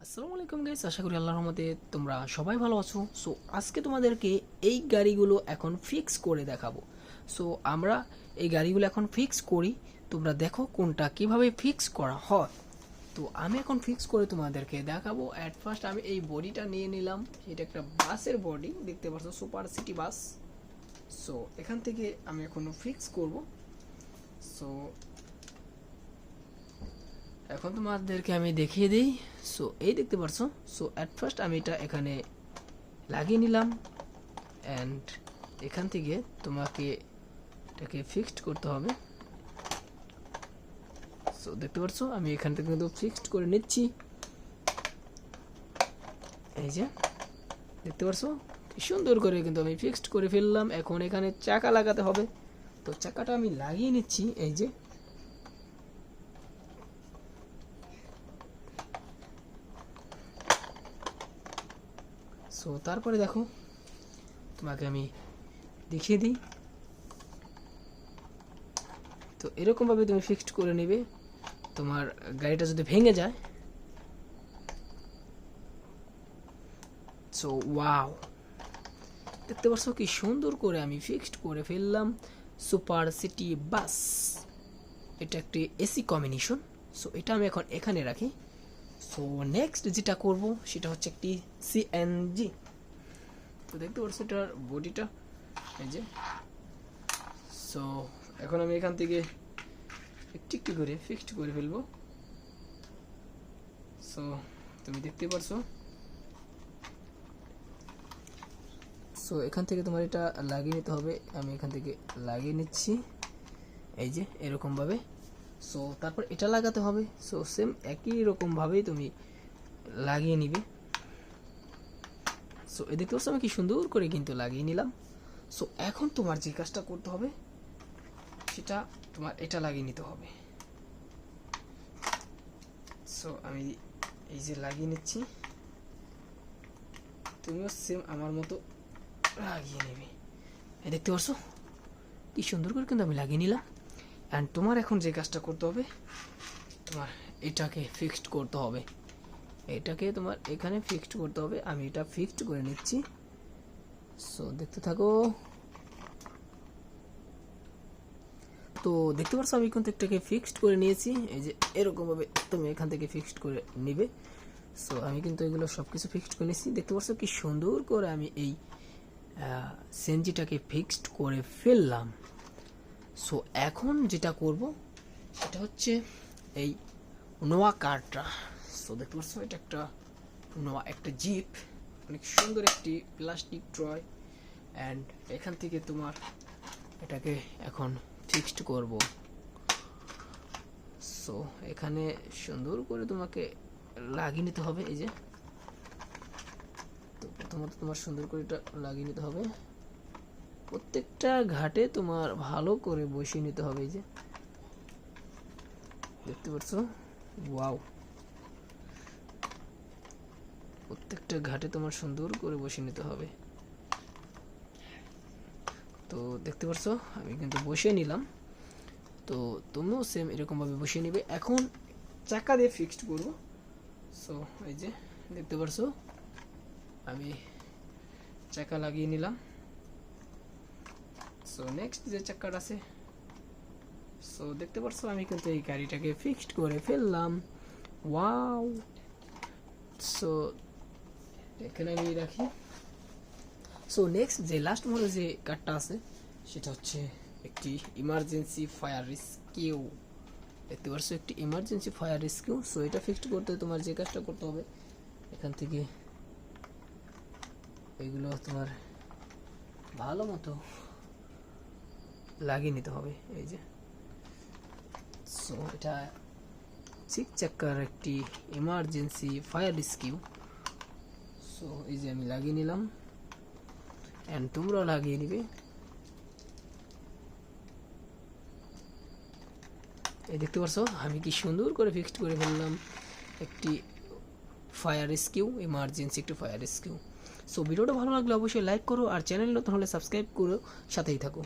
আসসালামু আলাইকুম গাইস, আশা করি আল্লাহর রহমতে তোমরা সবাই ভালো আছো। সো আজকে তোমাদেরকে এই গাড়িগুলো এখন ফিক্স করে দেখাবো। সো আমরা এই গাড়িগুলো এখন ফিক্স করি, তোমরা দেখো কোনটা কিভাবে ফিক্স করা হয়। তো আমি এখন ফিক্স করে তোমাদেরকে দেখাবো। অ্যাট ফার্স্ট আমি এই বডিটা নিয়ে নিলাম, এটা একটা বাসের বডি, দেখতে পাচ্ছ সুপার সিটি বাস। সো এখান থেকে আমি এখন ফিক্স করব। সো এখন তোমাদেরকে আমি দেখিয়ে দিই। সো এই দেখতে পারছো। সো অ্যাট ফার্স্ট আমি এটা এখানে লাগিয়ে নিলাম অ্যান্ড এখান থেকে তোমাকে এটাকে ফিক্সড করতে হবে। সো দেখতে পাচ্ছ আমি এখান থেকে কিন্তু ফিক্সড করে নিচ্ছি। এই যে দেখতে পাচ্ছো কি সুন্দর করে কিন্তু আমি ফিক্সড করে ফেললাম। এখন এখানে চাকা লাগাতে হবে, তো চাকাটা আমি লাগিয়ে নিচ্ছি। এই যে সো তারপরে দেখো তোমাকে আমি দেখিয়ে দিই। তো এরকমভাবে তুমি ফিক্সড করে নেবে। তোমার গাড়িটা যদি ভেঙে যায়, সো ওয়াও, দেখতে পাচ্ছ কি সুন্দর করে আমি ফিক্সড করে ফেললাম সুপার সিটি বাস। এটা একটি এসি কম্বিনেশন। সো এটা আমি এখন এখানে রাখি। সো নেক্সট যেটা করব সেটা হচ্ছে একটি সিএনজি। তো দেখতে পাচ্ছ এটার বডিটা, এই যে। সো এখন আমি এখান থেকে একটু একটু করে ফিক্সড করে ফেলবো। সো তুমি দেখতে পারছো। সো এখান থেকে তোমার এটা লাগিয়ে নিতে হবে, আমি এখান থেকে লাগিয়ে নিচ্ছি। এই যে এরকমভাবে। সো তারপর এটা লাগাতে হবে। সো সেম একই রকমভাবেই তুমি লাগিয়ে নিবে। সো এই দেখতে পাচ্ছ আমি কি সুন্দর করে কিন্তু লাগিয়ে নিলাম। সো এখন তোমার যে কাজটা করতে হবে সেটা তোমার এটা লাগিয়ে নিতে হবে। সো আমি এই যে লাগিয়ে নিচ্ছি, তুমিও সেম আমার মতো লাগিয়ে নেবে। এই দেখতে পাচ্ছ কি সুন্দর করে কিন্তু আমি লাগিয়ে নিলাম। অ্যান্ড তোমার এখন যে কাজটা করতে হবে, তোমার এটাকে ফিক্সড করতে হবে। এটাকে তোমার এখানে ফিক্সড করতে হবে। আমি এটা ফিক্সড করে নিচ্ছি। সো দেখতে থাকো। তো দেখতে পাচ্ছ আমি কিন্তু এটাকে ফিক্সড করে নিয়েছি। এই যে এরকমভাবে তুমি এখান থেকে ফিক্সড করে নিবে। সো আমি কিন্তু এগুলো সব কিছু ফিক্সড করে নিয়েছি। দেখতে পাচ্ছ কি সুন্দর করে আমি এই সিএনজিটাকে ফিক্সড করে ফেললাম। সো এখন যেটা করব সেটা হচ্ছে এই নোয়া কারটা। সো দেখতে পাচ্ছ এটা একটা নোয়া, একটা জিপ, অনেক সুন্দর একটি প্লাস্টিক ট্রয়। অ্যান্ড এখান থেকে তোমার এটাকে এখন ফিক্সড করব। সো এখানে সুন্দর করে তোমাকে লাগিয়ে নিতে হবে। এই যে তো প্রথমত তোমার সুন্দর করে এটা লাগিয়ে নিতে হবে। প্রত্যেকটা ঘাটে তোমার ভালো করে বসিয়ে নিতে হবে। এই যে দেখতে পাচ্ছ, ওয়াও, প্রত্যেকটা ঘাটে তোমার সুন্দর করে বসিয়ে নিতে হবে। তো দেখতে পাচ্ছ আমি কিন্তু বসিয়ে নিলাম। তো তুমিও সেম এরকমভাবে বসিয়ে নিবে। এখন চাকা দিয়ে ফিক্সড করবো। সো এই যে দেখতে পাচ্ছ আমি চাকা লাগিয়ে নিলাম। সো নেক্সট যে চাকাটা আছে, সো দেখতে পাচ্ছ আমি কিন্তু এই গাড়িটাকে ফিক্সড করে ফেললাম। ওয়াও। সো এখানে আমি রাখি। সো নেক্সট যে লাস্ট মডেল যে কারটা আছে সেটা হচ্ছে একটি ইমার্জেন্সি ফায়ার রেস্কিউ। দেখতে পাচ্ছ একটি ইমার্জেন্সি ফায়ার রেস্কিউ। সো এটা ফিক্সড করতে তোমার যে কাজটা করতে হবে, এখান থেকে এগুলো তোমার ভালো মতো লাগিয়ে নিতে হবে। এই যে সো এটা 6 চাকার একটি ইমার্জেন্সি ফায়ার রেস্কিউ। সো এই যে আমি লাগিয়ে নিলাম অ্যান্ড তোমরাও লাগিয়ে নিবে। এই দেখতে পাচ্ছ আমি কি সুন্দর করে ফিক্সড করে ফেললাম একটি ফায়ার রেস্কিউ, ইমার্জেন্সি একটি ফায়ার রেস্কিউ। সো ভিডিওটা ভালো লাগলে অবশ্যই লাইক করো, আর চ্যানেল নতুন হলে সাবস্ক্রাইব করো, সাথেই থাকো।